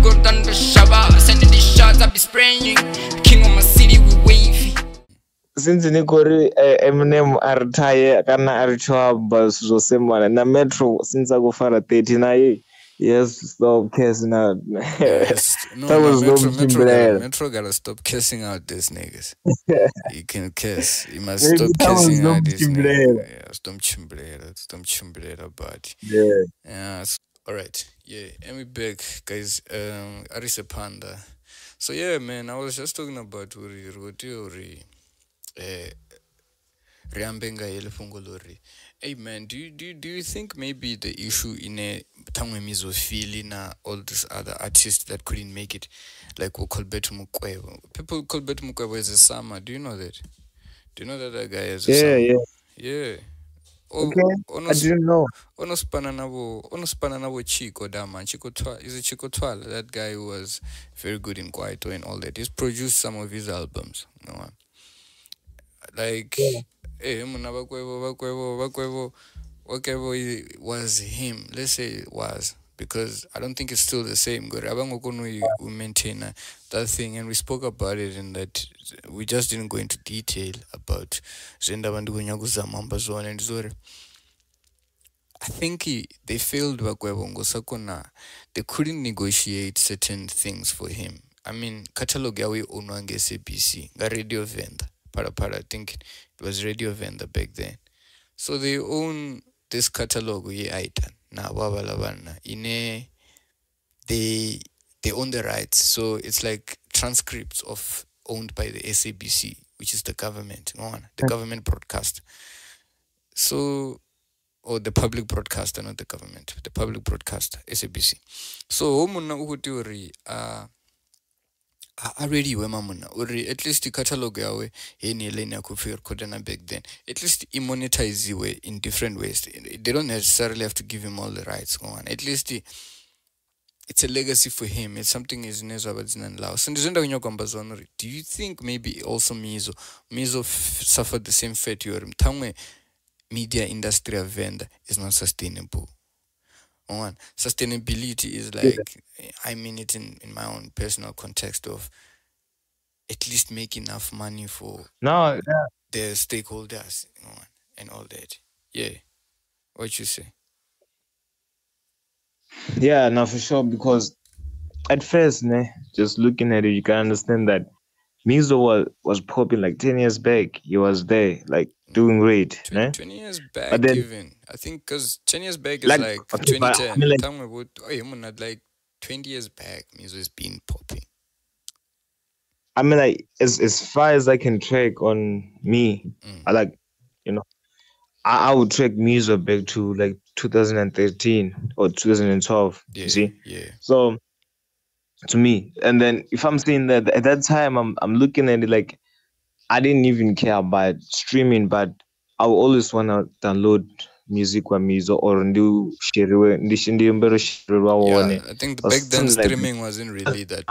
go down the shower, sending the shots, I be spraying you. King of my city, we wavy. Since Nikori Eminem retire, kana arichwa bus Josemana na Metro since I go for a 39. Yes, stop cursing out. Yes. No, That was Metro gotta stop cursing out these niggas. You can curse. You must Maybe stop that was cursing out these Chimblera. niggas. Yeah, stop chimblera, but Yeah. yeah. All right. Yeah, and we back, guys. Arise Panda. So yeah, man, I was just talking about Uri Riambenga Elefungolori. Hey man, do you think maybe the issue in a Mizo Phyll na all these other artists that couldn't make it, like Colbert Mukwevho? People Colbert Mukwevho is a summer. Do you know that? Do you know that guy is a summer? Yeah. Okay. I didn't know. Onospana nabo Chico Dama. Is it Chico Twala? That guy who was very good in Kwaito and all that. He's produced some of his albums. You know? Like, Bakwevho was him. Let's say it was, because I don't think it's still the same. We maintain that thing, and we spoke about it in that we just didn't go into detail about Venda Media Industry and Zore. I think they failed Bakwevho. They couldn't negotiate certain things for him. I mean, catalog yawe onwange SABC, Radio Venda. I think it was Radio Venda back then. So they own this catalog now they own the rights. So it's like transcripts owned by the SABC, which is the government, the government broadcaster. So, or the public broadcaster, not the government, the public broadcaster, SABC. So already at least the catalog yawe back then, at least monetize in different ways. They don't necessarily have to give him all the rights. At least it's a legacy for him. It's something is nezwa. So do you think maybe also Mizo suffered the same fate? Media industry of Venda is not sustainable. Sustainability is like, I mean it in my own personal context of at least make enough money for the stakeholders, and all that. Yeah. What you say? Yeah, no, for sure. Because at first, just looking at it, you can understand that Mizo was popping like 10 years back. He was there, like doing great. 20 years back, then, even. I think because 10 years back is like 2010. I mean, like, about like 20 years back, Mizo has been popping. I mean, like, as far as I can track on me, I like, I would track Mizo back to like 2013 or 2012. Yeah, you see? Yeah. So, to me, and then if I'm saying that at that time, I'm looking at it like I didn't even care about streaming, but I would always want to download music with Mizo or do share. Yeah, I think back then streaming wasn't really that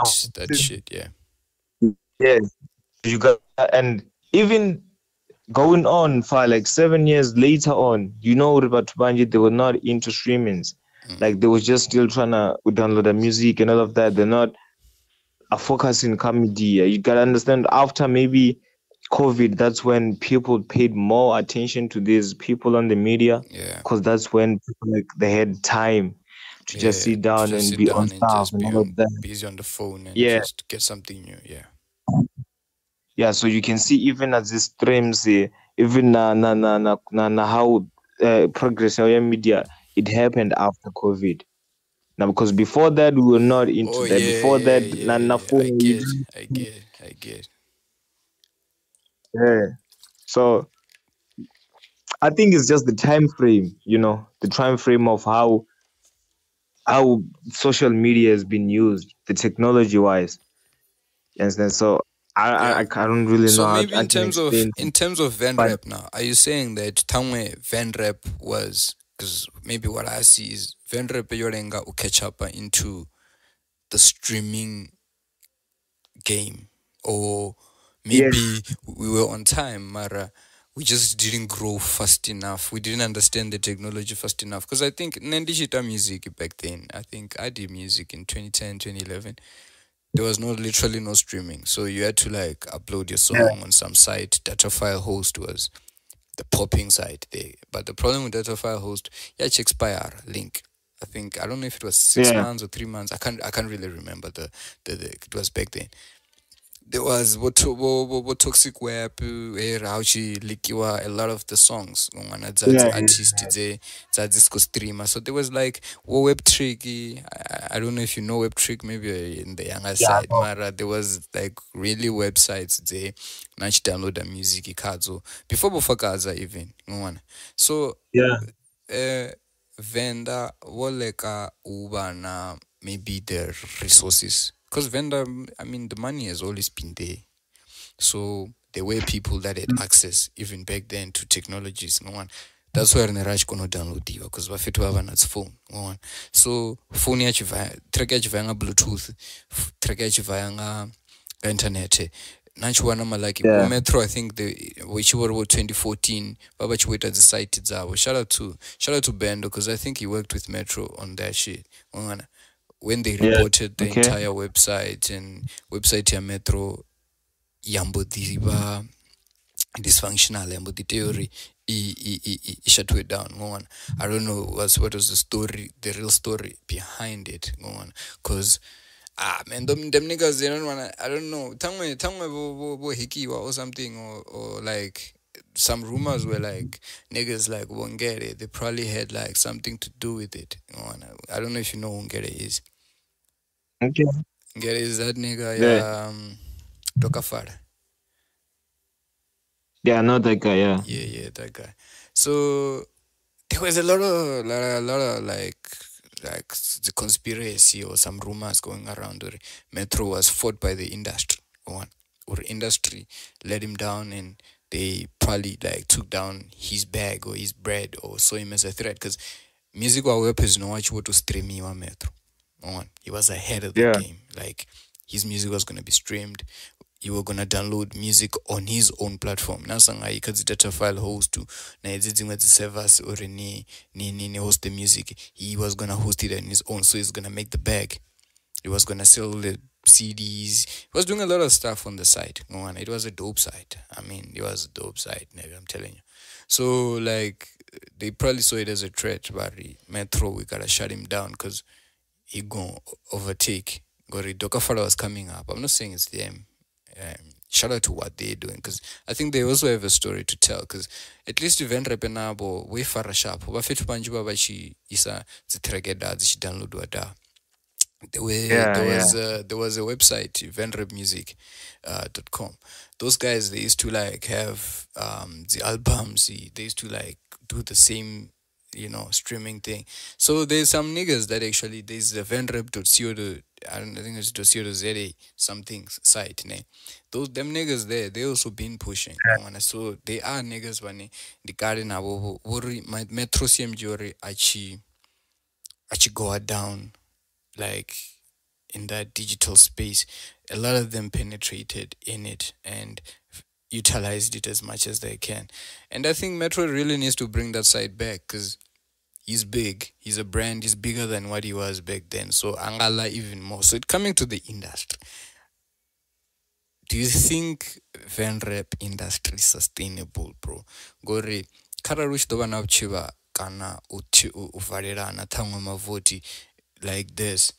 shit. Yeah. Yeah, you got, and even going on for like 7 years later on, Ribatubanje, they were not into streamings. Like they were just still trying to download the music and all of that. They're not a focus in comedy. You gotta understand, after maybe COVID, that's when people paid more attention to these people on the media. Yeah. Because that's when people, they had time to just sit down and be on stuff and all of that. Busy on the phone and just get something new. Yeah. Yeah, so you can see even as these streams, even how progress of media, it happened after COVID. Now, because before that, we were not into that. Before that, I get. Yeah. So I think it's just the time frame, the time frame of how social media has been used, the technology wise. And so I don't really know. So maybe in terms of Venrap now, are you saying that Tangwe Venrap was, because maybe what I see is Venrap yorenga catch up into the streaming game, or maybe we were on time, Mara we just didn't grow fast enough. We didn't understand the technology fast enough. Because I think Nandishita music back then, I think I did music in 2010, 2011. There was literally no streaming. So you had to like upload your song on some site. Data file host was the popping site there. But the problem with data file host, yeah, it's expire link. I think I don't know if it was 6 months or 3 months. I can't really remember the it was back then. There was what toxic web how she likiwa a lot of the songs on artist disco streamer. So there was like web trick. I don't know if you know web trick, maybe in the younger side. Mara, there was like really websites there. Now download the music cards before Bufakaza even. So Venda Woleka Ubana maybe the resources. Because Venda, I mean, the money has always been there. So there were people that had access even back then to technologies. No one. That's why Neraj kono download diva because wafetu have an phone. No one. So phone yachi track yachi via Bluetooth, track yachi via internet. Nachiwana malaki Metro, I think which were 2014 babachi wait at the site zabo. Shout out to Bendo because I think he worked with Metro on that shit. When they reported the entire website and website ya Metro yambo diba dysfunctional yambo the theory shut it down. I don't know what was the story, the real story behind it. Cause man, them niggas, they don't wanna. I don't know. Tell me, bo hikiwa or something, or like some rumors were like niggas like Wongere. They probably had like something to do with it. I don't know if you know who Wongere is. Okay. Wongere is that nigga. Dokafala. Yeah, I know that guy. Yeah, that guy. So there was a lot of like the conspiracy or some rumors going around where Metro was fought by the industry or industry let him down and they probably like took down his bag or his bread or saw him as a threat because music or weapons no what you to stream Metro. He was ahead of the game. Like his music was gonna be streamed. You were gonna download music on his own platform. Now sanga ikadzi data file host to na dzimwe servers or ni host the music. He was gonna host it on his own, so he's gonna make the bag. He was gonna sell the CDs. He was doing a lot of stuff on the site. It was a dope site. I mean, it was a dope site, nigga, I'm telling you. So like they probably saw it as a threat, but Metro, we gotta shut him down because he gonna overtake. Dokafala was coming up. I'm not saying it's them. Shout out to what they're doing because I think they also have a story to tell because at least Venrap Sustainable way far sharp bafetu banjuba bachi isa zitregeda zishi download wada there was a website venrapmusic.com. Those guys, they used to like have the albums, they used to like do the same streaming thing. So there's some niggas that actually there's the venrap.co. I think it's .co.za something site. Them niggas there, they also been pushing. So they are niggas when the garden my Metro CMG or achi go down like in that digital space. A lot of them penetrated in it and utilized it as much as they can. And I think Metro really needs to bring that side back because he's big. He's a brand. He's bigger than what he was back then. So Angala even more. So it coming to the industry. Do you think Venrap industry is sustainable, bro? Gore kararush dobana uchiva kana uvarera na tangwa mavoti like this.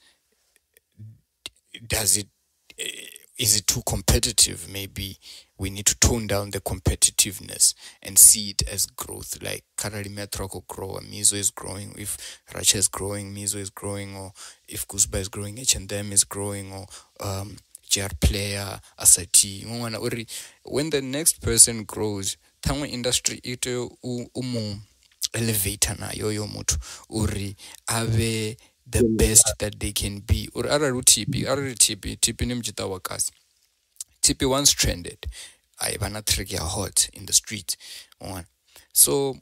Is it too competitive? Maybe we need to tone down the competitiveness and see it as growth. Like currently Metro could grow, Mizo is growing. If Racha is growing, Mizo is growing, or if Kuzba is growing, H&M is growing, or JR Player, Asati. When the next person grows, tango industry ito elevator na yoyo mutu uri ave the best that they can be. Or TP nimjita wakas. TP once trended. I wanna trigger hot in the street. So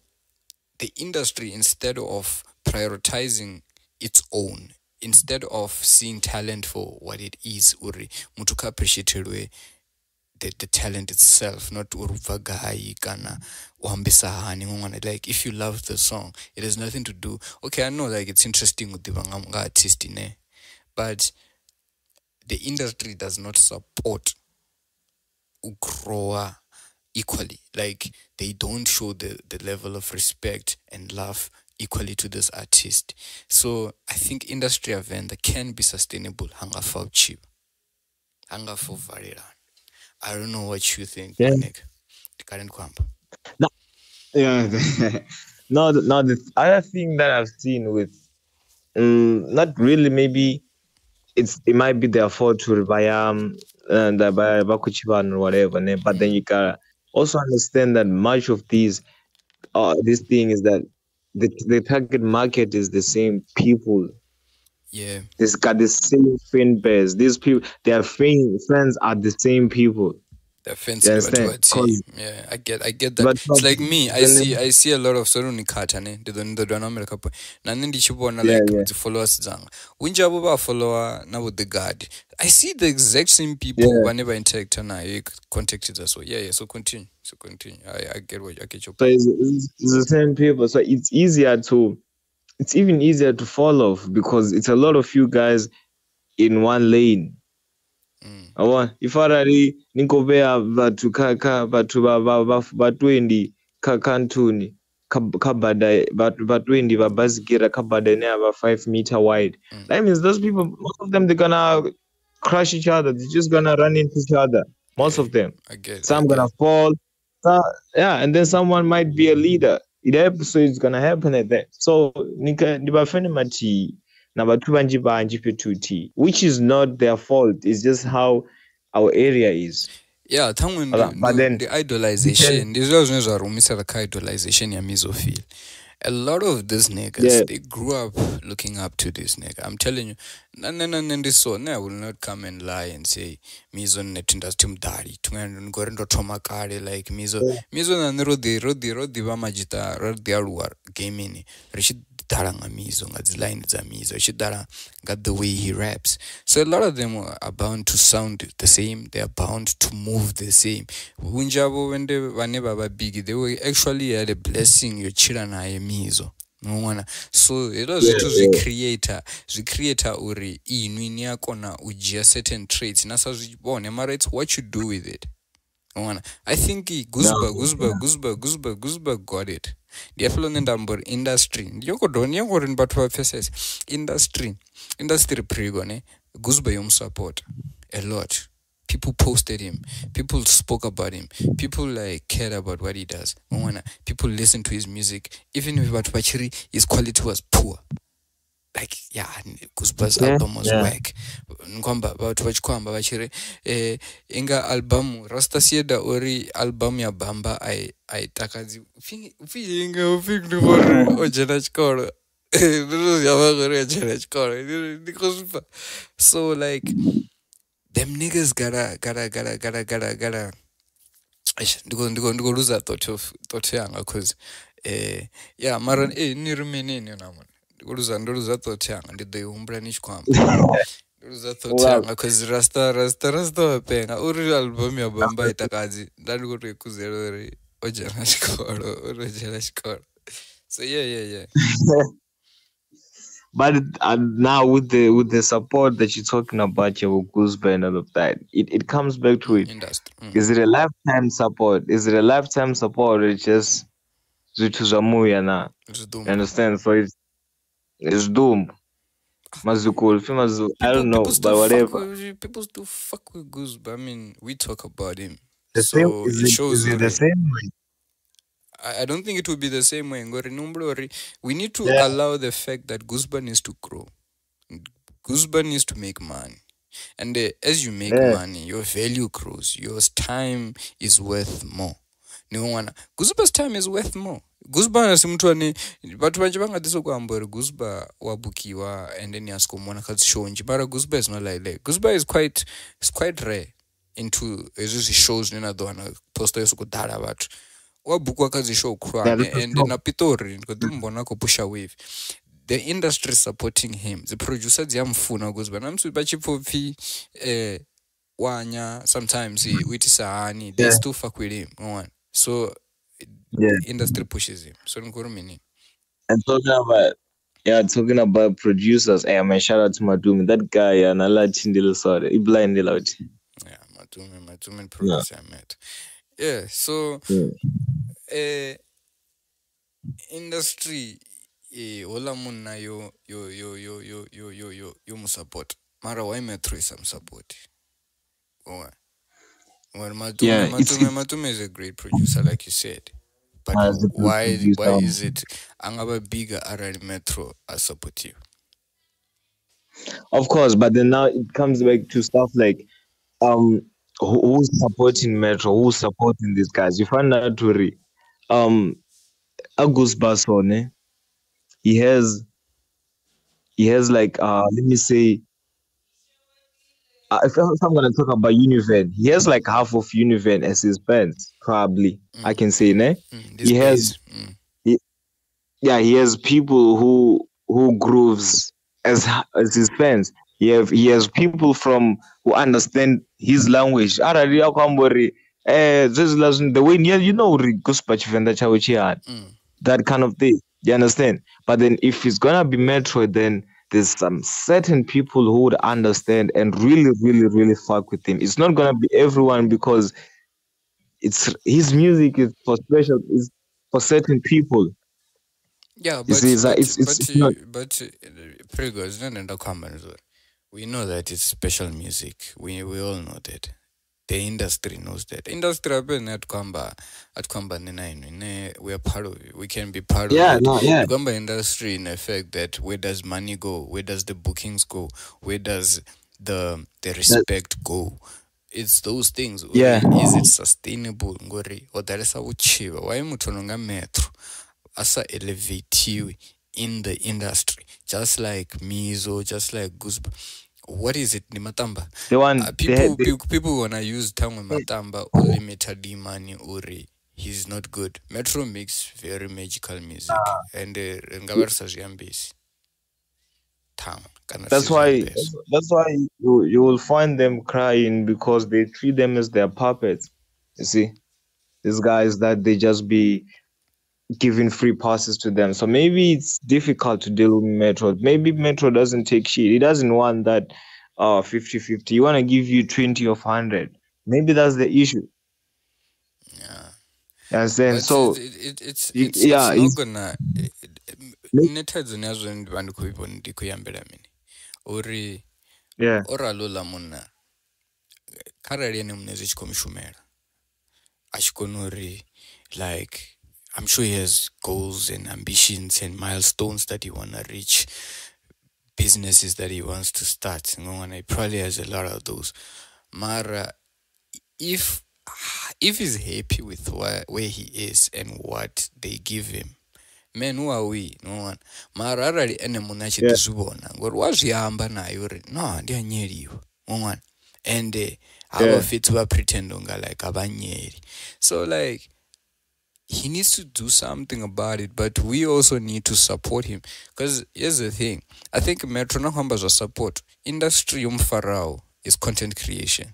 the industry, instead of prioritizing its own, instead of seeing talent for what it is, uri mutuka appreciated way, the talent itself, not uruvagai kana uhambisahani ngona. Like if you love the song, it has nothing to do. Okay, I know like it's interesting with the artist in, but the industry does not support grower equally. Like they don't show the level of respect and love equally to this artist. So I think industry Venda can be sustainable. Hanga for cheap. Hanga for very. I don't know what you think, Yeah. my nigga. The current camp. No, yeah. No, the other thing that I've seen with, not really, maybe it might be their fault to buy and buy bakuchiban or whatever, but then you gotta also understand that much of this thing is that the target market is the same people. Yeah. It's got the same fan base. These people, their fans are the same people. The fence You to understand? a team. Yeah, I get that. But It's like me. I see a lot of soruni katane. The dynamic couple. Nani dichibona like the followers zang. Winjabo ba follower na with the guard. I see the exact same people whenever interact na you contacted us. So yeah. So continue. I get what I get your point. So it's the same people. So it's even easier to follow because it's a lot of you guys in one lane. Ifarari nikobea batu batu ba 20 kantuni kabada batu 20 babazikira kabada ne about 5 meter wide. That means those people, most of them, they're gonna crush each other. They're just gonna run into each other. Most of them. Some gonna fall. And then someone might be a leader. So it's gonna happen at that. So mati na batu banji petuti, which is not their fault. It's just how our area is. Yeah, but then the idolization. This was the idolization ya Mizo Phyll. A lot of these niggas, they grew up looking up to this nigga. I'm telling you, and this so I will not come and lie and say Mizo netindas timdari. Tungendo tomakare like Mizo na rodi bamajita rodi aluar gaming. Rishid daranga Mizo ngadzi line za Mizo. Rishid daranga got the way he raps. So a lot of them are bound to sound the same. They are bound to move the same. Unjabo when they were never big, they were actually had a blessing your children Mizo. So it was the creator uri inwini yako na ujia certain traits. Nasa zibone mara it's what you do with it. I think Guzba got it. The Ndaa industry. Yoko in but faces industry Pregor ne Guzba yom support a lot. People posted him. People spoke about him. People like cared about what he does. People listen to his music. Even if his quality was poor. Like Guzba's album was whack. Nkwamba about wachikwamba bachire inga album Rasta Sieda ori album ya Bamba I takazi inga ojena chikoro. So like them niggas gotta ndiko lose that thought yanga cause maran nirumeneni naman ndiko lose that thought yanga ndideumbra nichikwamba lose thought yanga cause rasta wapenga uri album ya Bamba itakazi ndiko rekuzerori ojana chikoro so yeah But now with the support that you're talking about, your Guzba and all of that, it comes back to it. Is it a lifetime support? Is it a lifetime support? Or it's just Zutuzamuya now. You understand? So it's doom. Mazu, I don't know, but whatever. People still fuck with Guzba. I mean, we talk about him. It shows it the same way. I don't think it will be the same way. We need to allow the fact that Guzba needs to grow. Guzba needs to make money. And as you make money, your value grows. Your time is worth more. Guzba's time is worth more. Guzba simtuani watu wajibanga diso kuambori Guzba wabukiwa and then yaskomona kazi show njibara Guzba is not like that. Guzba is quite rare into shows nina doana posta yosu kudara watu. Wabukwa kazi show krwane and na pitori nkodumbo ko push wave. The industry supporting him. The producers yamfuna Guzba namsu bachipophi wanya sometimes with sahani, they still fuck with him. So Yeah. industry pushes him. So ngurumini. And talking about producers, hey man, shout out to Madumi. That guy, and Allah Chindil sorry. He blinded out. Yeah, Matume Yeah. producer I met. Yeah, so industry hola munna yo musupport. Mara why Metro is some support. Well, Yeah, Matume is a great producer, like you said. But as a why producer. is it angaba bigger RL Metro as support you? Of course, but then now it comes back to stuff like um who's supporting Metro, who's supporting these guys. You find out to Agus Basone, he has like let me say if I'm gonna talk about Univen, he has like half of Univen as his fans, probably. I can say, ne? This He has base. he, yeah, he has people who grooves as his fans. He has people from who understand his language. Arali akwambori the way you know kuspa Tshivenda chawe chihari. That kind of thing. You understand? But then if it's gonna be Metro, then there's some certain people who would understand and really, really, really fuck with him. It's not gonna be everyone because it's his music is for special is for certain people. Yeah, You see, it's not. Pregor is not in the comments. We know that it's special music. We all know that. The industry knows that. Industry at Kwamba we are part of it. We can be part of it. The Kwamba industry in effect that where does money go? Where does the bookings go? Where does the respect go? It's those things. Yeah. Is it sustainable? Ngori or that is how chiva. Why mutononga Metro asa elevate you in the industry, just like Mizo, just like Guzba. What is it, Nimatamba? The one people wanna use Tango Matamba or limited money or he's not good. Metro makes very magical music and Ngavarsa's Yambis. That's why you will find them crying because they treat them as their puppets. You see, these guys that they just be giving free passes to them. So maybe it's difficult to deal with Metro. Maybe Metro doesn't take shit. He doesn't want that 50-50. He want to give you 20 of 100. Maybe that's the issue. Yeah. You understand? So it's not gonna uri ora lola munna karali ene munezi chikomishumera achikonori like I'm sure he has goals and ambitions and milestones that he wanna reach, businesses that he wants to start. He probably has a lot of those. Mara, if he's happy with where he is and what they give him, man, who are we? No one. Mara already ene munachi tisubona. Ngor waziyamba nayo uri no ndiyanyeriwa. One. And our fits were pretending like abanyeri. So like he needs to do something about it, but we also need to support him. Because here's the thing. I think Metro Nahamba's support. Industry Farao is content creation.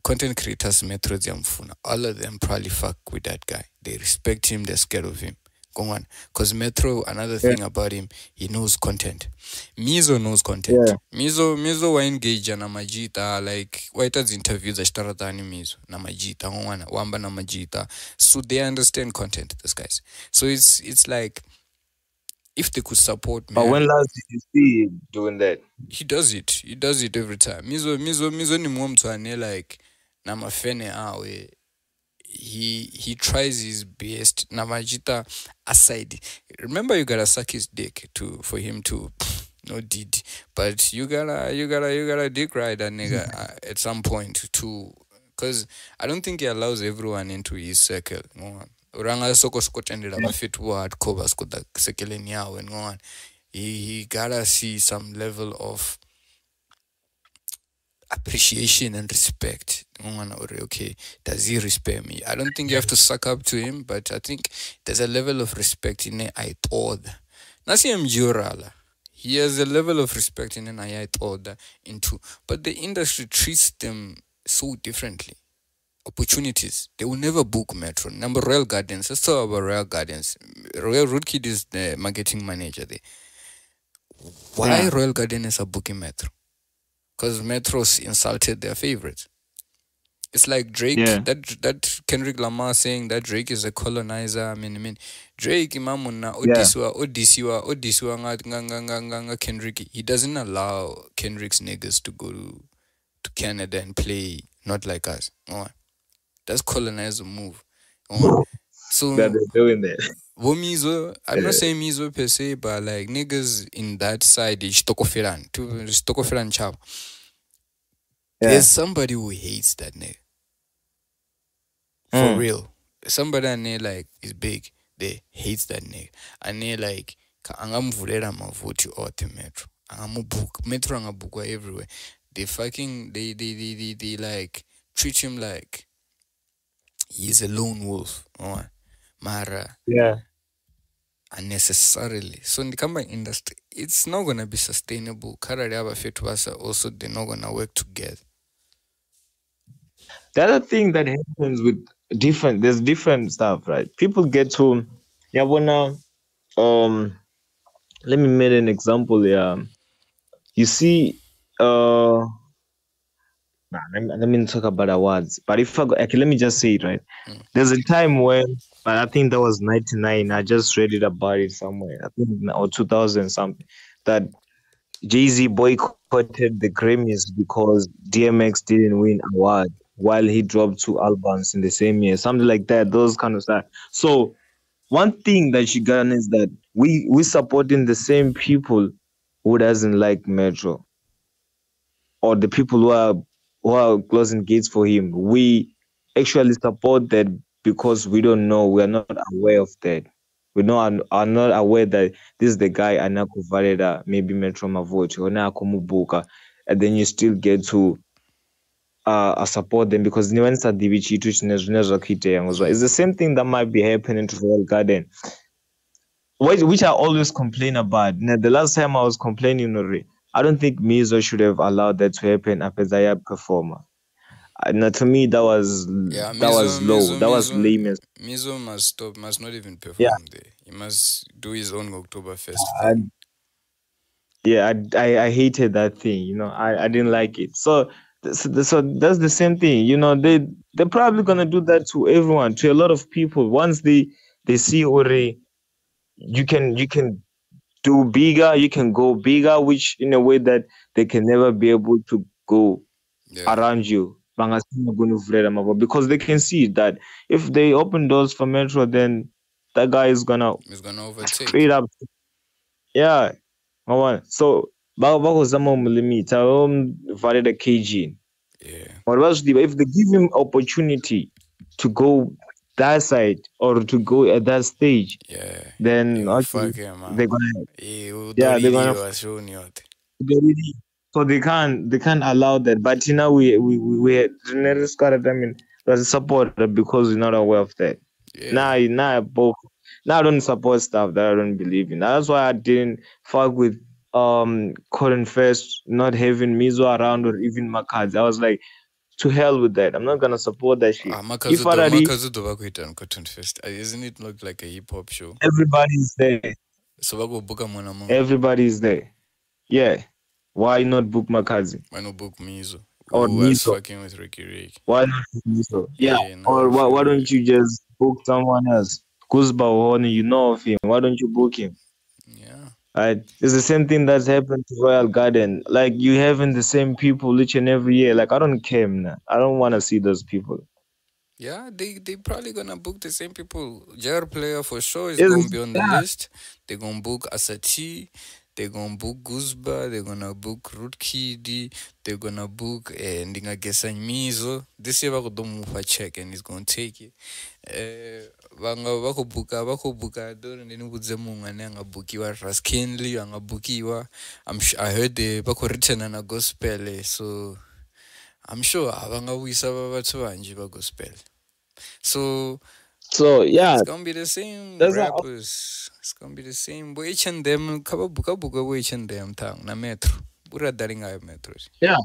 Content creators Metro Ziamfuna. All of them probably fuck with that guy. They respect him, they're scared of him. Go on. Because Metro, another thing about him, he knows content. Mizo knows content. Mizo wa engage na majita, like waita's interviews ashtaratani Mizo na majita, wamba na majita. So they understand content, those guys. So it's like if they could support me. But when last did you see him doing that? He does it. He does it every time. Mizo ni mwamtuane like na mafene awe. He tries his best. Namajita aside. Remember you gotta suck his dick for him to no did. But you gotta dick ride that nigga at some point too. Cause I don't think he allows everyone into his circle. Uranga soko skotendela bafit HvrdKO skota sekeleni yawo and on. He gotta see some level of appreciation and respect. Okay, does he respect me? I don't think you have to suck up to him, but I think there's a level of respect in it. I thought Nasi Mjurala. he has a level of respect in I thought that into, but the industry treats them so differently. Opportunities. They will never book Metro. Number Royal Gardens. Let's talk about Royal Gardens. Royal Roadkid is the marketing manager there. Why Royal Gardens are booking Metro? Because Metro's insulted their favorites. It's like Drake, that Kendrick Lamar saying that Drake is a colonizer. I mean, Drake imamuna odisiwa nga Kendrick. He doesn't allow Kendrick's niggas to go to Canada and play not like us. Oh, that's colonizer move. Oh, so that they're doing that. Mizo, I'm not saying Mizo per se, but like niggas in that side, Dokafala chap. There's somebody who hates that nigga. For real. Somebody I know like is big. They hates that nigga. I know like angamvulera mavoti ote Metro. Angamubook. Metro angabukwa everywhere. They like treat him like he's a lone wolf. Oh, Mara. Yeah. Unnecessarily. So in the company industry, it's not gonna be sustainable. Also, they're not gonna work together. The other thing that happens with there's different stuff, right? People get to, let me make an example here. You see, let me talk about awards. But if okay, let me just say it, right? There's a time when, but I think that was 99. I just read it about it somewhere. I think or 2000 something, that Jay-Z boycotted the Grammys because DMX didn't win award while he dropped 2 albums in the same year, something like that. Those kind of stuff. So one thing that you got is that we supporting the same people who doesn't like Metro, or the people who are closing gates for him. We actually support that because we don't know, we are not aware of that. We are not aware that this is the guy anakuvalera maybe Metro mavoti or nakumubuka, and then you still get to support them because it's the same thing that might be happening to Royal Garden, which I always complain about. Now, the last time I was complaining already, I don't think Mizo should have allowed that to happen after Zayab performer. Now, to me, that was low. That was lame. Mizo must not even perform there. He must do his own Oktoberfest thing. I hated that thing. I didn't like it. So that's the same thing. They're probably gonna do that to everyone, to a lot of people. Once they see Ore, you can do bigger, you can go bigger, which in a way that they can never be able to go around you. Because they can see that if they open doors for Metro, then that guy is gonna overtake straight up. Yeah. So Bagozamo limit valid a KG. Yeah. If they give him opportunity to go that side or to go at that stage, then they're gonna so they can't allow that. But we that's support because we're not aware of that. Now I don't support stuff that I don't believe in. That's why I didn't fuck with Cotton Fest not having Mizo around or even Makazi. I was like, to hell with that. I'm not gonna support that shit. Cotton Fest. Isn't it look like a hip hop show? Everybody's there. So everybody's there. Yeah. Why not book Makazi? Why not book Mizo? Or Who was fucking with Ricky? Why not Mizo? Yeah. Or why don't you just book someone else? Kuzba, you know of him. Why don't you book him? Yeah. Right. It's the same thing that's happened to Royal Garden. Like you having the same people each and every year. Like I don't care, man. I don't want to see those people. Yeah, they probably gonna book the same people. JR player for sure is gonna be on the list. They're gonna book Asati. They're gonna book Guzba. They're gonna book Roodkid. They're gonna book Ndingagesa Mizo. This year we don't move a check and he's gonna take it. Bako buka don't know what anga bukiwa Raskinly anga bukiwa. I heard the bako written and a gospel, so I'm sure abanga wisa babathu banje ba gospel. So So yeah, It's gonna be the same that's how, rappers. It's gonna be the same. Boy, each and them, kaba buka buka boy each and them tang na metro. Bura daring ay metro. yeah.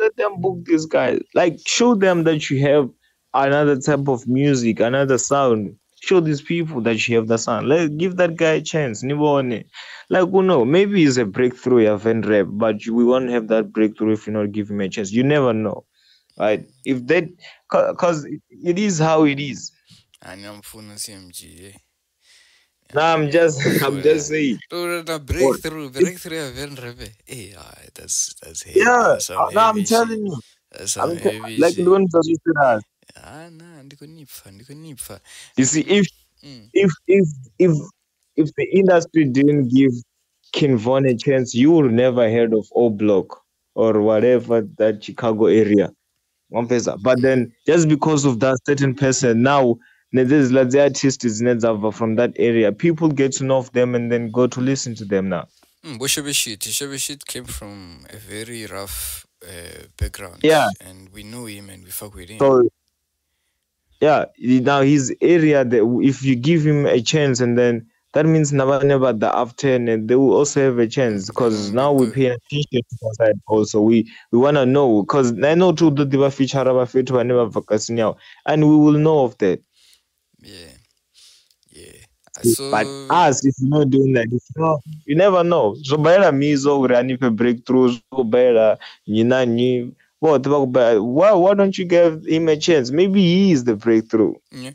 Let them book these guys. Like show them that you have another type of music, another sound. Show these people that you have the sound. Let give that guy a chance. Nibone. Like who know? Maybe it's a breakthrough, yeah, Venrap, but we won't have that breakthrough if you not give him a chance. You never know, right? If that, cause it is how it is. And I'm phone CMG. Now I'm just Bura. saying. Bura na Or breakthrough, if, breakthrough event rebe. Hey, that's heavy. yeah, That's some now I'm heavy shit. telling you. That's some heavy Like the shit. ones that you said us. Ah, nah, ndiko nipfa. You see, Mm. if if if if the industry didn't give King Von a chance, you would never heard of O Block or whatever that Chicago area. One person. But then just because of that certain person, now there's like the artist is Nedzava from that area. People get to know of them and then go to listen to them now. Shebeshit came from a very rough background, Yeah. and we know him and we fuck with him. So yeah, now his area that if you give him a chance and then that means never the after and they will also have a chance They're because gonna be now we good. pay attention to the side also we want to know because I know too that they were feature about fit whenever vacation now and we will know of that. Yeah, yeah. But So us, if you're not doing that, if you know, you never know. So better Mizo running for breakthroughs, so better ni why don't you give him a chance? Maybe he is the breakthrough. yeah,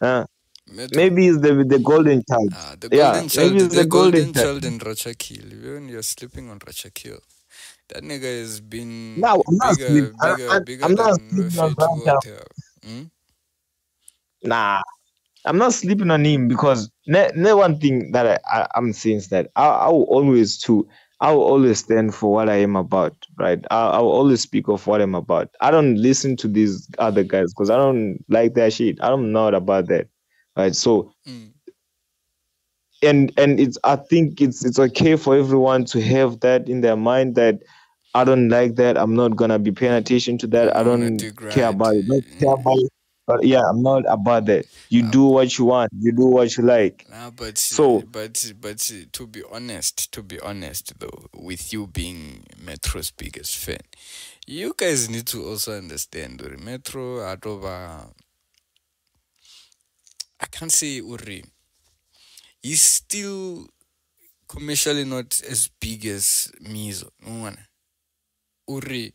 Huh? Metro. Maybe it's the golden child. The Yeah, golden child, maybe it's the the golden golden child. child in Rachakil. When you're sleeping on Rachakil, that nigga has been Now I'm not bigger, sleeping. bigger I'm not than sleeping on Fit Rancham. Water. Hmm? Nah, I'm not sleeping on him because one thing that I'm saying is that I will always stand for what I am about, right? I will always speak of what I'm about. I don't listen to these other guys because I don't like their shit. I'm not about that, right? So Mm. and it's I think it's okay for everyone to have that in their mind that I don't like that. I'm not gonna be paying attention to You that. I don't wanna don't care degrade. about it. Not care about it. But yeah, I'm not about that. You Uh, do what you want. You do what you like. Nah, So to be honest though, with you being Metro's biggest fan, you guys need to also understand Uri. Metro Adoba. I can't say Uri. He's still commercially not as big as Mizo. Uri,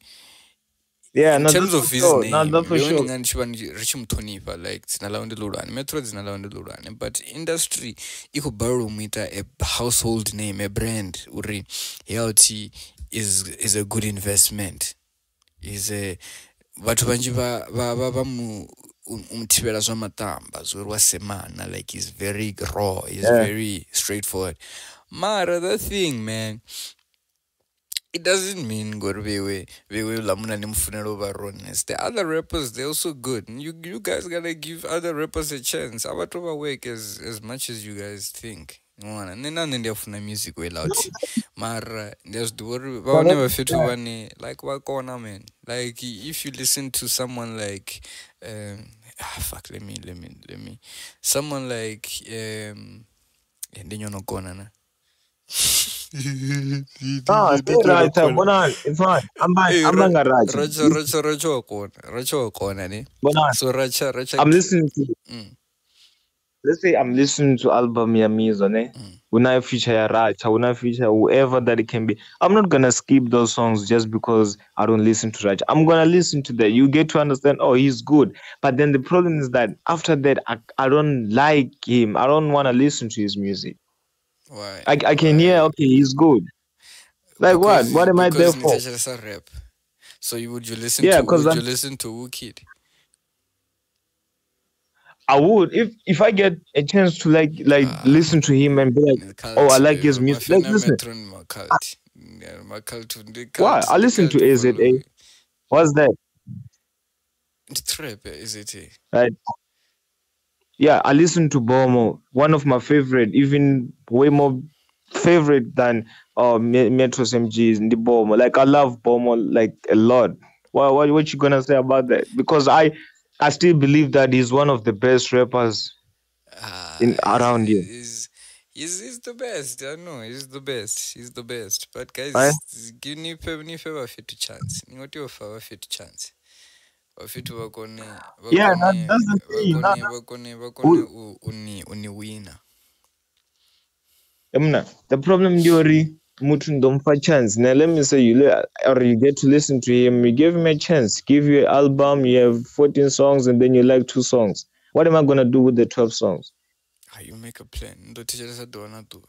yeah, in no, that's terms for of his sure. No, name, that's for sure. Richimtonipa, like Sinalawande Lurane, Metro Zinalawande Lurane, but industry, iko barometer, a household name, a brand, Uri, healthy is a good investment. Is a vhathu vanji va mu umthivela zwa matamba zori wasemana, like he's very raw, he's Yeah. very straightforward. Mara, the thing, man, it doesn't mean Gorbewe Lamuna Nimfunero over rawness. The other rappers, they're also good. And you guys gotta give other rappers a chance. I want to work as much as you guys think. And then they're from music way loud. Mara, there's the word No, I that, never fit to yeah. one like what corner man. Like if you listen to someone like fuck, let me someone like and then you're not gonna Ah, say right. Bonan, it's fine. Hey, I'm bang a Raja. Racha wakona ni. Bonan, So Racha, I'm listening to. mm, Let's say I'm listening to album ya Mizo, ne? mm. When I feature ya Racha, when I feature whoever that it can be, I'm not gonna skip those songs just because I don't listen to Racha. I'm gonna listen to that. You get to understand, oh, he's good. But then the problem is that after that, I don't like him. I don't want to listen to his music. Why? I can hear, okay, he's good. Like what? What am I there Because for? Nitachara rap. So Yeah, because would you listen to Woo Kid? I would if I get a chance to like listen to him and be like, The oh, I cult, like his baby. music. Like Mafia listen, Metron, my cult. Yeah, my cult, why? I the listen cult to AZA. following. What's that? The trap, is it? Right? Yeah, I listen to Bomo. One of my favorite, even way more favorite than Metro CMG is the Bomo. Like I love Bomo like a lot. What you gonna say about that? Because I still believe that he's one of the best rappers in around here. He's the best. I know he's the best. He's the best. But Right? guys, give me a fit chance. What you offer a fit chance? Bafethu Yeah, that's the thing. bakone uni winner. The problem Diori Mutun don't find chance. Now let me say or you get to listen to him, you give him a chance, give you an album, you have 14 songs and then you like 2 songs. What am I gonna do with the 12 songs? You make a plan. Ndo teacheresa dona tu.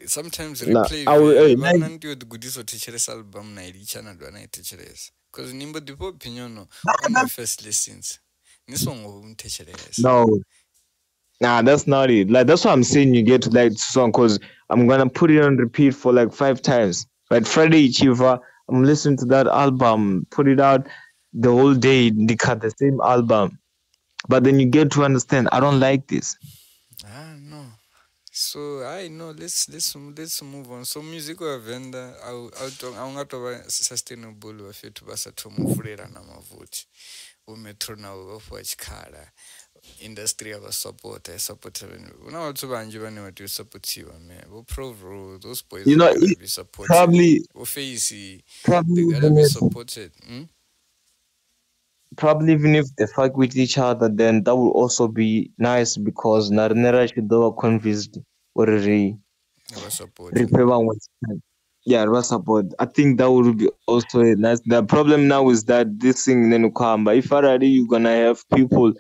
Sometimes Nah, replay I will like, vana ndiyo gudiso teacheresa album na ilichana dona teacheresa. Cause nimbo dipo opinion on my first listens. Nisongo teacheresa. no. Nah, that's not it. Like that's what I'm saying. You get to like the song because I'm gonna put it on repeat for like 5 times. Like Friday Chiva, I'm listening to that album, put it out the whole day. They cut the same album, but then you get to understand. I don't like this. No. So I know. Let's move on. So music wa Venda. I'll not over sustainable. Wa fetu basa tomu furera na mavuti. Metro na wa chikara. Industry of a support. Now also banji bani what you support you man. We prove those boys You know, gotta be supported. probably We face they gotta even be if, supported. probably even if they fuck with each other, then that will also be nice because Narnera should do convinced or Never support. repeva once. Yeah, Rust support. I think that would be also a nice. The problem now is that this thing then come. But if already you're gonna have people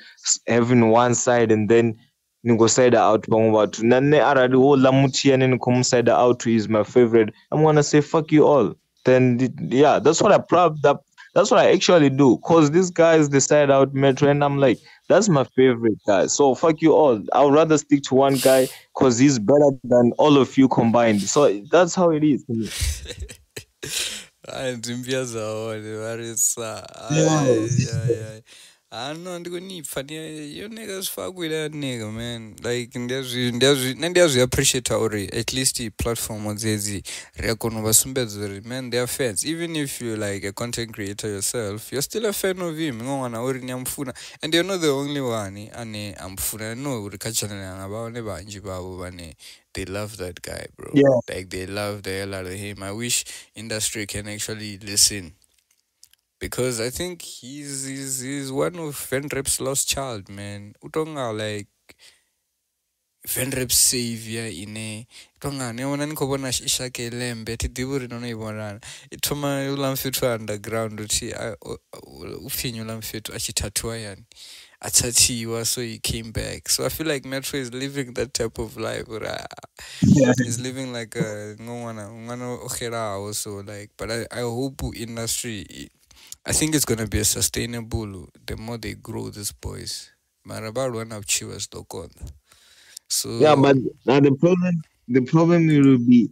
having one side and then you go side out to nane already whole lamuchi and then come side out is my favorite. I'm gonna say fuck you all. Then yeah, that's what that's what I actually do. Cause this guy is the side out Metro and I'm like, that's my favorite guy. So fuck you all. I'll rather stick to one guy because he's better than all of you combined. So that's how it is to me. Nzimbia zaone varisa Yeah. no ndikunipa yo niggas fuck with that nigga man like ndiyazvi appreciate uri at least platform dzedzi reakona vasumbedza uri man they are fans even if you like a content creator yourself you're still a fan of him ngwana uri nyamfuna and you're not the only one ane amfuna no uri kachannel yana vaone vanji vavo vane they love that guy, bro. Yeah. Like they love the hell out of him. I wish industry can actually listen because I think he's one of Venrap's lost child, man. Utonga like Venrap's savior ine utonga neona nikobona ishake lembe tidiburi nono ibonana itoma ulamfitu underground uti ufinyu ulamfitu achitatua yani atatiwa so he came back. So I feel like Metro is living that type of life. He's living like a also like but I hope industry I think it's gonna be a sustainable the more they grow these boys. Marabar one of Chivas Dokon. So Yeah, but now the problem will be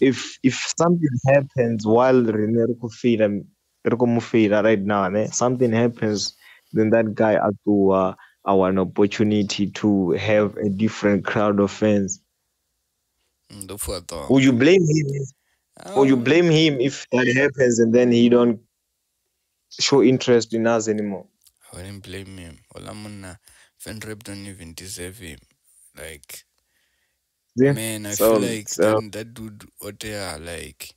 if something happens while Renero Feira right now, something happens, then that guy has to an opportunity to have a different crowd of fans. Would you blame him? Would you blame him if that happens and then he don't show interest in us anymore? I wouldn't blame him. Olamuna Venrap don't even deserve him. Like Yeah. man, I feel like that dude out there like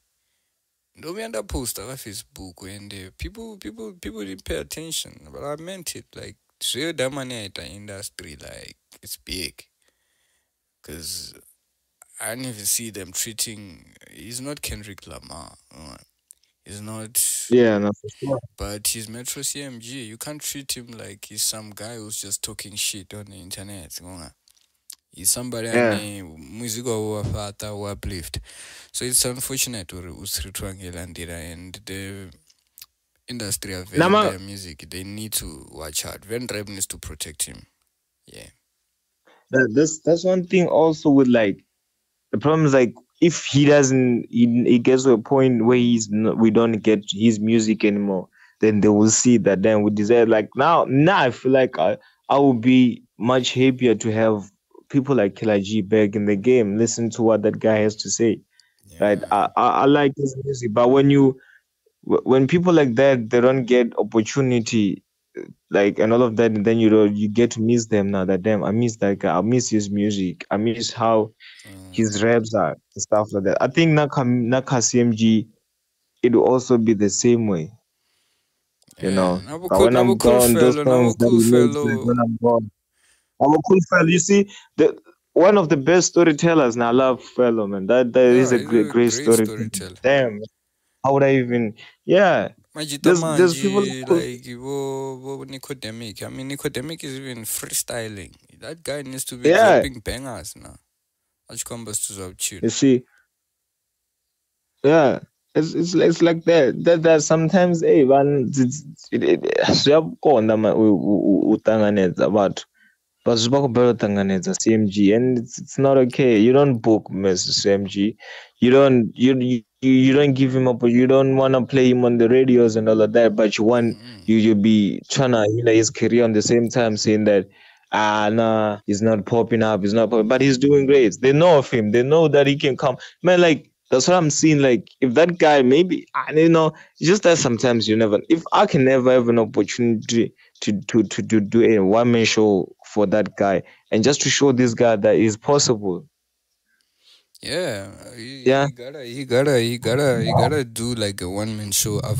don't be under post on Facebook and people didn't pay attention. But I meant it like so that money at the industry like it's big. Cause I didn't even see them treating he's not Kendrick Lamar. He's not Yeah, no, for sure. but he's Metro CMG. You can't treat him like he's some guy who's just talking shit on the internet. He's somebody music or uplift. So it's unfortunate and the industry of their music, they need to watch out. Venrap needs to protect him. Yeah. That's one thing also with like the problem is like if he doesn't he gets to a point where we don't get his music anymore, then they will see that then we desire like now I feel like I would be much happier to have people like Killer G back in the game, listen to what that guy has to say. Yeah. Right. I like his music, but when people like that they don't get opportunity, like and all of that, and then you get to miss them now. That damn, I miss that guy. I miss his music. I miss how his raps are and stuff like that. I think Naka CMG, it will also be the same way, you Yeah, know. But when I'm gone, those songs that cool he makes, like fellow. when I'm gone, I'm a cool fellow. You see, the one of the best storytellers, and I love fellow man. That is Yeah, a he's great a great great storyteller. storyteller. Damn, how would I even? Yeah, Majita there's people Manji, who like wo Nicodemic. I mean, Nicodemic is even freestyling. That guy needs to be yeah. dropping bangers now. Achikombas to chill. You see, yeah. It's like that. That sometimes, hey, man, siyabukona utanganedza abantu. But Zubako Tanganeza CMG, and it's not okay. You don't book Mr. CMG. You don't give him up. You don't want to play him on the radios and all of that. But you want you be trying to his career on the same time, saying that nah, he's not popping up. He's not popping, but he's doing great. They know of him. They know that he can come. Man, like that's what I'm seeing. Like if that guy maybe it's just that sometimes you never. If I can never have an opportunity to do a one man show for that guy and just to show this guy that is possible. Yeah, Yeah, he gotta do like a one man show. I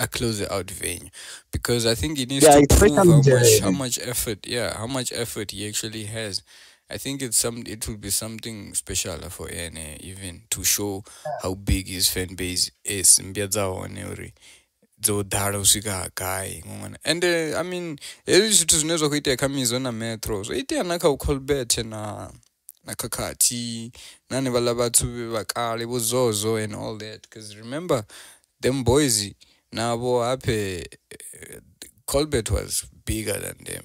close it out venue because I think he needs yeah, to prove especially how the much effort, how much effort he actually has. I think it will be something special for NA even to show how big his fan base is. Dzodala usvika hakai and I mean hezvi zvithu zvine zvakuita kamizo nametro zvoitea nakaucolbert nakakati nanevala vatsuvi vakale vozozo and all that because remember them boys navo hape Colbert was bigger than them.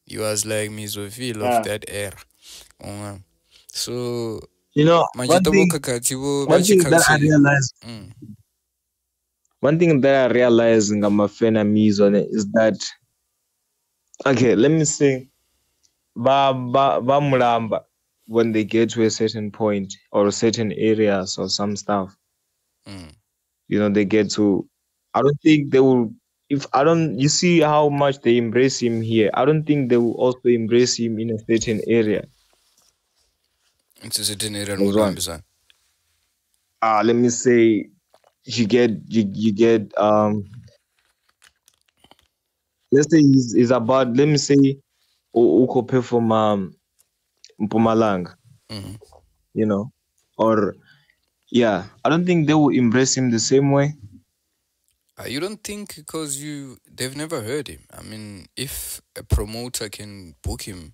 He was like Mizo Phyll of that era. So you know majita vokakati vo one thing that I vachicancel. realized one thing that I realized in Gamafena Mizo is that okay, let me say ba Mulamba when they get to a certain point or certain areas or some stuff, they get to I don't think they will if I don't you see how much they embrace him here. I don't think they will also embrace him in a certain area. It's a certain area As well. ngokubambisana. Let me say you get let's say is about let me say uko perform Mpumalanga, or yeah, I don't think they will embrace him the same way. You don't think because they've never heard him. I mean, if a promoter can book him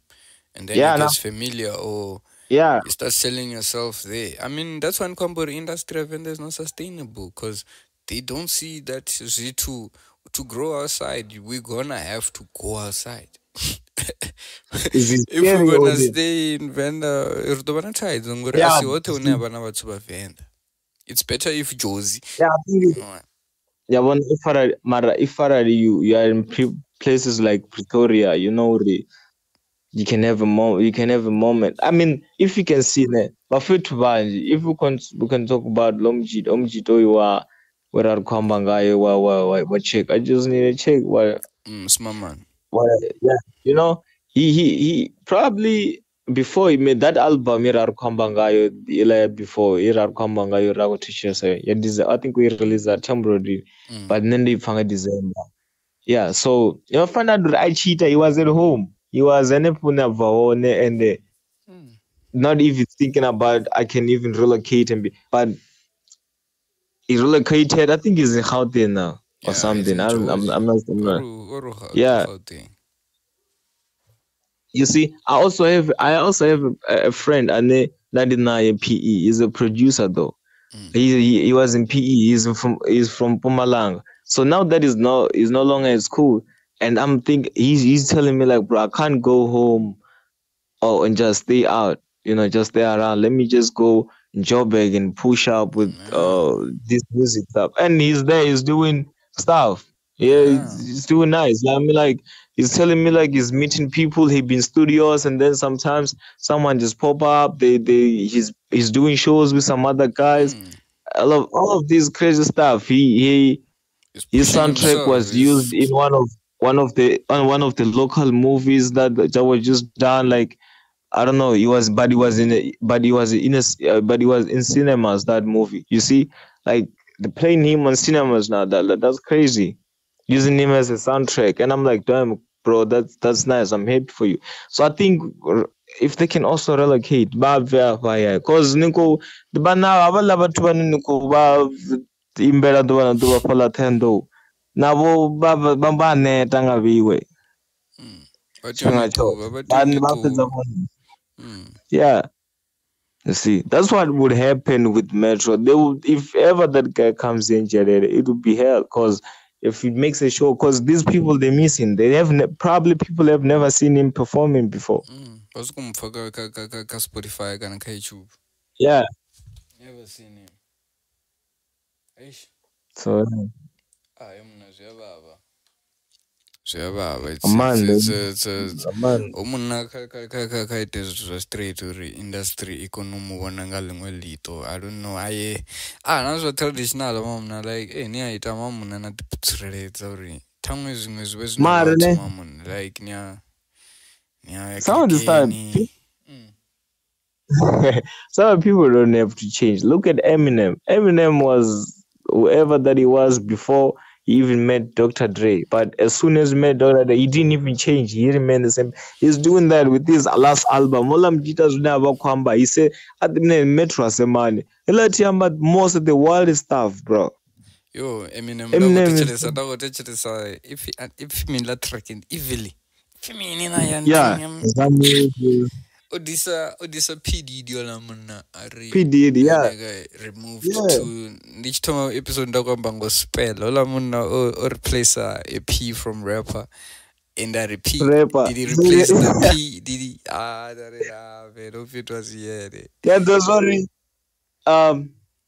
and then he gets familiar or you start selling yourself there. I mean, that's when Colbert industry event is not sustainable because they don't see that to grow outside, we're gonna have to go outside. If we're gonna stay in Venda, it's better if Josie. Yeah, I think if you are in places like Pretoria, you can have a moment. I mean, if you can see that, but if we can talk about Lomjito, you are where are Kwambangayo, what check? I just need to check smart man. Yeah, he probably before he made that album, Irar Kwambangayo, before Irar Kwambangayo, Rago Teachers, I think we released that temporarily, but then they found December. Yeah, so find out I cheater. He was at home. He was an and not even thinking about I can even relocate but he relocated. I think he's in Gauteng now or something. I'm not. Yeah. You see, I also have a friend, Ane Nadina PE. He's a producer though. He was in PE. He's from Pumalang. So now that is no longer at school, and I'm thinking he's telling me like, bro, I can't go home and just stay out, just stay around. Let me just go in Joburg and push up with this music stuff. And he's there, he's doing stuff. Yeah, he's doing nice. I mean, like he's telling me like he's meeting people. He been studios, and then sometimes someone just pop up. He's doing shows with some other guys. I love all of this crazy stuff. His soundtrack was used in one of one of the local movies that were just done. Like I don't know, but he was in cinemas, that movie. You see, like they're playing him on cinemas now. That's crazy. Using him as a soundtrack, and I'm like, damn, bro, that's nice. I'm happy for you. So I think if they can also relocate, because Nico, the bana abala batho ba Nico ba imbela do bana do ba fola tendo. Nabo ba neta ngabiwe. But you Singatsho. need but you Ba need ba fetsa to. bona. Yeah. You see, that's what would happen with Metro. They would, if ever that guy comes in, Jared, it would be hell. Because if he makes a show, because these people they miss him. They have probably people have never seen him performing before. Was kumfaka ka Spotify kana ka YouTube. Yeah. Never seen him. Eish. So Yamna ziyababa. Ziyababa. man, It's man. umunna ka it is straight to industry economy bona ngalengwe lito. I don't know. Nazo traditional mamna like ni aita mamuna na tiputseredza uri thamwe zimwe zwe Mare zvinova ne. mamuna like nya Some of the time, some people don't have to change. Look at Eminem. Eminem was whoever that he was before he even met Dr. Dre. But as soon as he met Dr. Dre, he didn't even change. He remained the same. He's doing that with his last album. He said at the name Metro CMG Down. Most of the world stuff, bro. Yo, Eminem Eminem if me la tracking evilly. Femini na yan yeah. Odisa P Diddy ola muna ari P Diddy, yeah. removed to nichitoma episode ndakwamba ngo spell ola muna or replace a P from rapper and a repeat. Did he replace the P? Did he that it was yeah, those are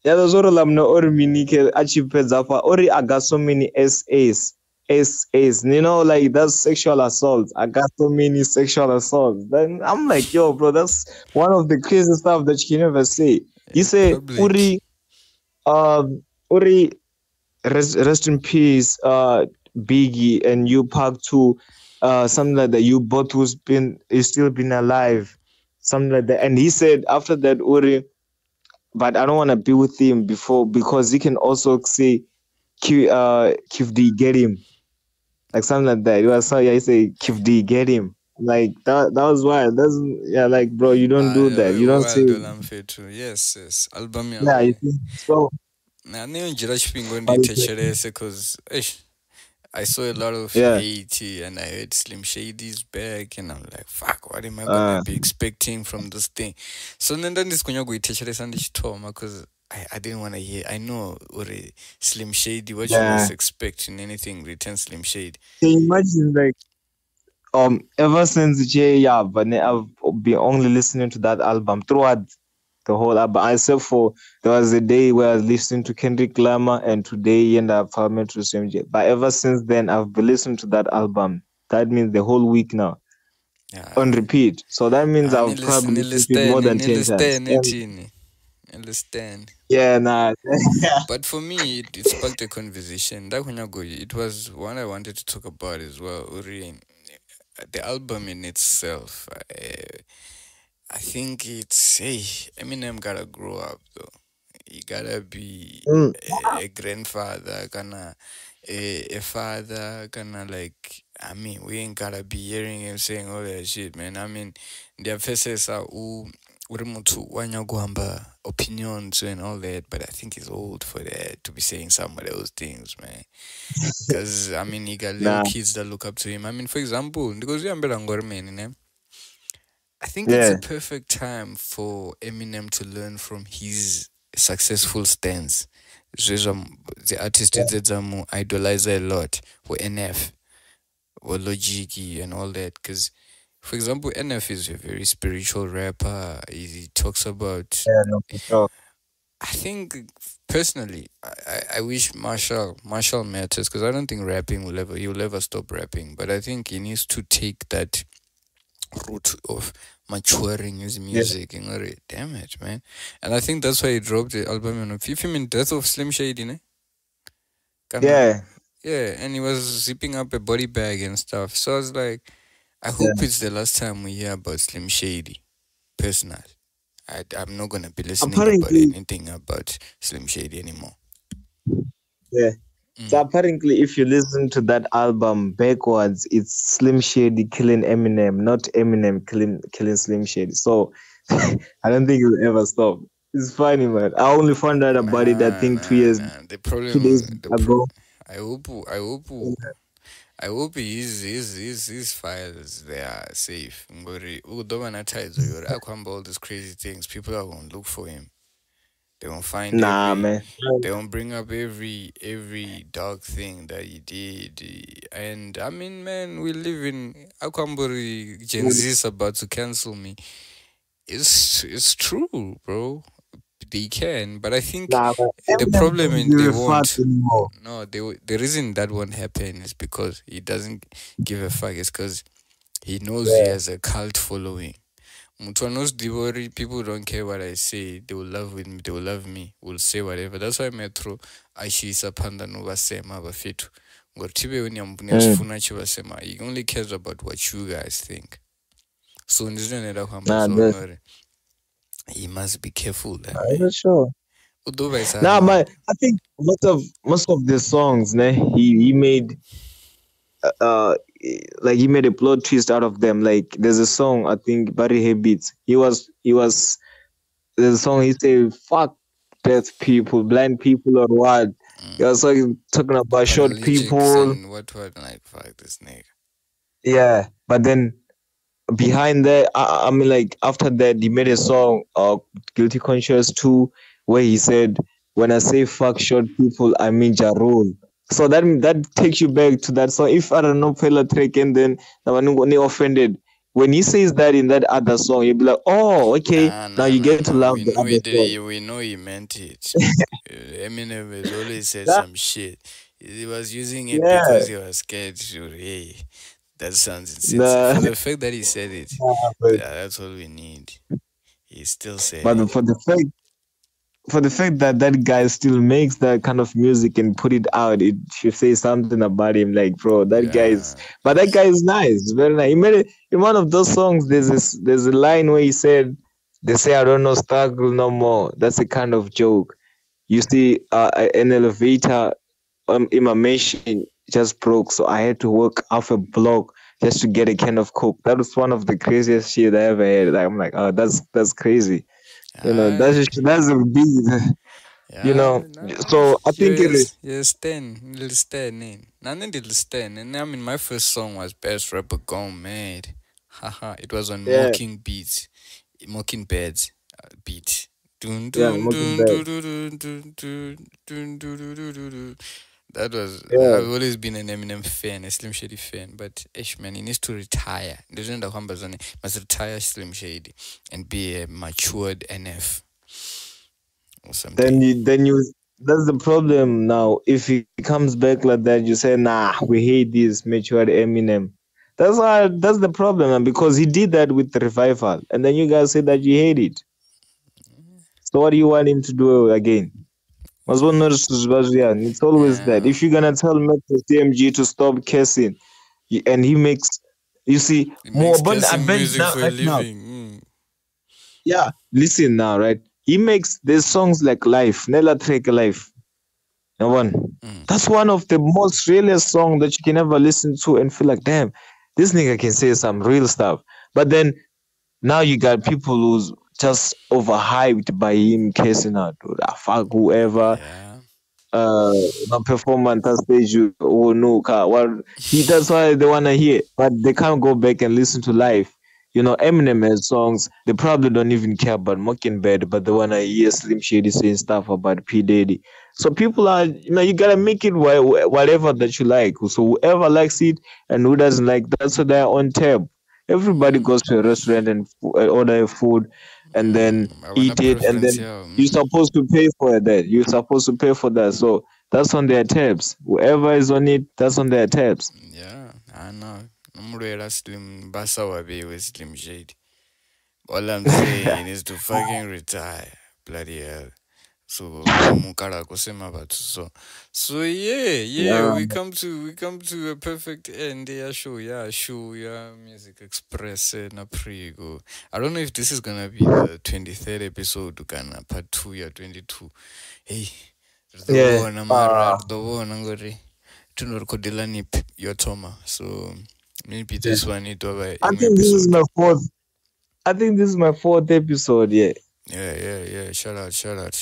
those are lamna or minike achieve zafa or I got so many SAs, you know, like that's sexual assault. I got so many sexual assaults. Then I'm like, yo, bro, that's one of the craziest stuff that you can never say. You say, Uri, rest in peace, Biggie, and you Pac 2, something like that. You both is still been alive, something like that. And he said after that, Uri, but I don't want to be with him because he can also say, Kivdi, get him. Like something like that. I say Kivdi, get him. Like that was why. That's like bro, you don't do that. You don't say yes. Album yeah, you see? So because I saw a lot of hate and I heard Slim Shady's back and I'm like, fuck, what am I gonna be expecting from this thing? So then this kunyago itechere sandi chitoma because I didn't want to hear. I know Slim Shady. What you was expecting? Anything return Slim Shady? Can you imagine ever since but I've been only listening to that album throughout the whole album. Except for there was a day where I was listening to Kendrick Lamar and today end up Metro CMG. But ever since then I've been listening to that album. That means the whole week now. On repeat. So that means I've probably listened to it more than 10 times. Understand. Yeah, nah. But for me, it sparked a conversation. It was one I wanted to talk about as well. The album in itself, I think it's Eminem gotta grow up though. He gotta be a grandfather, a father, we ain't gotta be hearing him saying all that shit, man. I mean, their faces are opinions and all that, but I think he's old for that to be saying some of those things, man. Because I mean, he got little kids that look up to him. I mean, for example, because I think it's a perfect time for Eminem to learn from his successful stance. The artist that idolize a lot, or NF, or Logiki, and all that, because. For example, NF is a very spiritual rapper. He talks about. For sure. I think personally, I wish Marshall matters because I don't think he'll ever stop rapping. But I think he needs to take that route of maturing his music. And damn it, man! And I think that's why he dropped the album. If you mean Death of Slim Shady, ne? Yeah. Yeah, and he was zipping up a body bag and stuff. So I was like, I Yeah. hope it's the last time we hear about Slim Shady. Personally, I'm not gonna be listening about Apparently, anything about Slim Shady anymore. yeah. So Mm. apparently, if you listen to that album backwards, it's Slim Shady killing Eminem, not Eminem killing Slim Shady. So I don't think it'll ever stop. It's funny, man. I only found out about it, I Nah, think, nah, nah. The two problem, days ago. I hope, his files they are safe. Ngori, udoba na tides or akwamba all these crazy things. People are gonna look for him. They won't find Nah, man. they won't bring up every dark thing that he did. And I mean, man, we live in Akwambori. Gen Z is about to cancel me. It's true, bro. They can, but I think Nah, man. the Eminem problem don't is they give a fuck won't. anymore. No, the reason that won't happen is because he doesn't give a fuck. It's because he knows he Yeah. has a cult following. Mutwa knows the people don't care what I say. They will love with me. They will love me. Will say whatever. That's why Metro ashisa phanda novasema bafethu. Ngori tibe unyambune sifuna chivasema. He only cares about what you guys think. So ndizvinoenda kwamba Nah, zonori. He must be careful, that I'm man. not sure. Udoba is Nah, around. but I think most of the songs, ne, he made uh like he made a plot twist out of them. Like there's a song I think Barry Habits. He was there's a song he said fuck deaf people, blind people or what. He was talking about short Paralytics people. and what like fuck this nigga. Yeah. But then behind that, I mean, like after that, he made a song, "Guilty Conscious 2," where he said, "When I say fuck short people, I mean Ja Rule." So that takes you back to that song. If I don't know fella track and then the one who offended, when he says that in that other song, you'll be like, "Oh, okay, Nah, now nah, you nah, get to nah. love We the know other he did song." it. We know he meant it. Eminem has always said That, some shit. He was using it yeah, because he was scared to. Hey, that sounds insensitive. nah, For the fact that he said it, nah, but that's all we need. He still said but it. for the fact that that guy still makes that kind of music and put it out, it should say something about him. Like, bro, that guy is, Yeah, but that guy is nice, very nice. He made it in one of those songs. There's a line where he said, "They say I don't know struggle no more." That's a kind of joke. You see, an elevator in my machine just broke, so I had to walk half a block just to get a can of Coke. That was one of the craziest shit I ever had. Like, I'm like, oh, that's crazy. yeah, That's a big, yeah. so I think it is. Yes, ten, little Stan, in. None little Stan, and I mean, my first song was Best Rapper Gone Mad. Haha, it was on Yeah, Mocking Birds beat. Dun yeah, dun Mocking dun Bad. dun dun dun dun dun dun dun dun dun dun. That was Yeah. I've always been an Eminem fan, a Slim Shady fan, but ish man, he needs to retire. Doesn't the Hambazone must retire Slim Shady and be a matured NF or something. Then you that's the problem now. If he comes back like that, you say, nah, we hate this matured Eminem. That's the problem, man, because he did that with the revival, and then you guys say that you hate it. So what do you want him to do again? Mas one notice it's always that. Yeah. If you're gonna tell Metro CMG to stop cursing, and he makes, you see, He more. makes But I cursing bet music now, for a right now, living. yeah. Listen now, right? He makes there's songs like "Life," Nella Trek "Life." No one. Mm. That's one of the most realest songs that you can ever listen to and feel like, damn, this nigga can say some real stuff. But then now you got people who's just overhyped by him cursing out, dude. Ah, fuck whoever. Yeah. uh the performance on stage oh no what he that's why they want to hear, but they can't go back and listen to live. Eminem has songs they probably don't even care about Mockingbird, but they want to hear Slim Shady saying stuff about P Diddy. So people are, you gotta make it whatever that you like. So whoever likes it and who doesn't like, that's what they're on tab. Everybody goes to a restaurant and order food and then I want a eat it, and preference, then yeah. you're supposed to pay for that. You're supposed to pay for that. So that's on their tabs. Whoever is on it, that's on their tabs. Yeah, I know. Umrela Slim Basa Wabi with Slim Shady. All I'm saying is to fucking retire. Bloody hell. So mukara kusema batu. So yeah, we come to a perfect end. Yeah, Music Express na Pregor. I don't know if this is gonna be the 23rd episode kana part 2 ya 22. Hey, Yeah. ridovona ngori tunorikodela yotoma. So maybe Yeah. this one it over I in think this is episode. my fourth. I think this is my fourth episode. Yeah. Yeah. Shout out to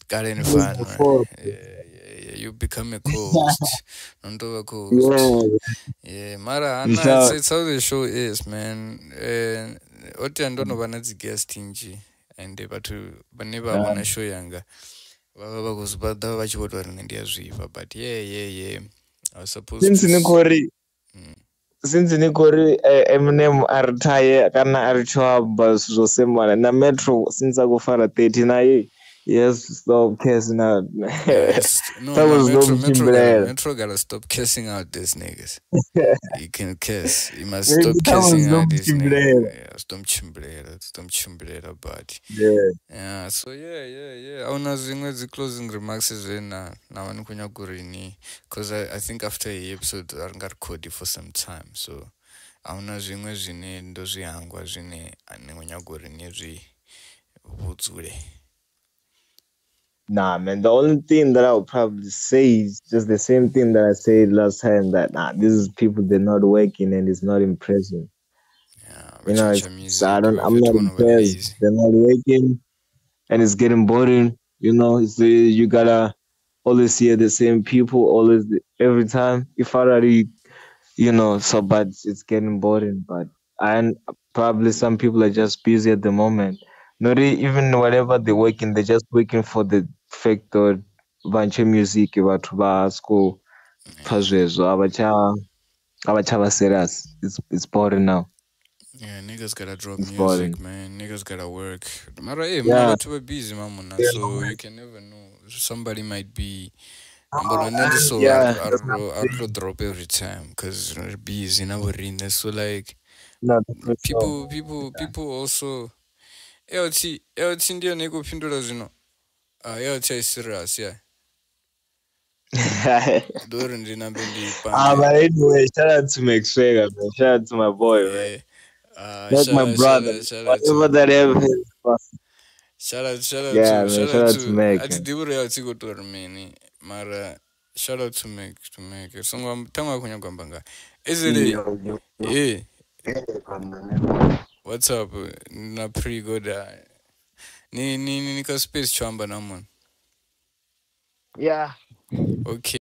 Karen This is fan, the man. fourth. Yeah. You become a co-host. Not a co-host. Yeah. Yeah, Mara, You Anna, shout. it's how the show is, man. What I don't know about the guest stingy and they but never wanna show younger. Because but the watch what we're in the but yeah. I was supposed Since to. Nikori, Mm. since Nikori, Eminem retire, kana arichwa bus Josemana na Metro since I go for a 30 na yes, stop casing out. Yes, That no. was no Mchimbele. Metro gotta stop cussing out these niggas. You can curse. You must That stop was cussing no out these niggas. Mchimbele. Yeah, stop chimblera, but Yeah. yeah. So yeah. I wanna the closing remarks is na wani kunya kurini, cause I think after the episode I got coded for some time. So I wanna zine ndo zihangwa zine anikunya kurini zwi vudzule. Nah, man. The only thing that I would probably say is just the same thing that I said last time. That these people they're not working and it's not impressive. Yeah, You know, vachacha I music, don't. I'm vafeti not one over impressed. lazy. They're not working and it's getting boring. You know, you gotta always hear the same people always every time. If already, so but it's getting boring. But and probably some people are just busy at the moment. Not even whatever they're working, they're just working for the fact or bunch of music batho ba school phazwezo abacha serious. It's boring now. Yeah, niggas gotta drop It's music, boring. man. Niggas gotta work. Mara, hey, mna Yeah. batho ba busy, mamuna. Yeah. So you can never know. Somebody might be. But then so Yeah, that's not the I thing. drop every time because busy na worina. So like No, for sure. people also. LT ndio niko pindula zino. LT is serious, yeah. Dori ndinambe ndipange. But anyway, shout out to Swagger, man. Shout out to my boy, man. Yeah. That's my brother. Shout out Whatever to that ever is. Shout Yeah, man. out Shout out to to Meg, ati man. dibure ati gotormeni mara shout out to Meg songwa tanga kunya kwambanga ezele eh what's up na Pregor ni ka space chamba na man Yeah. okay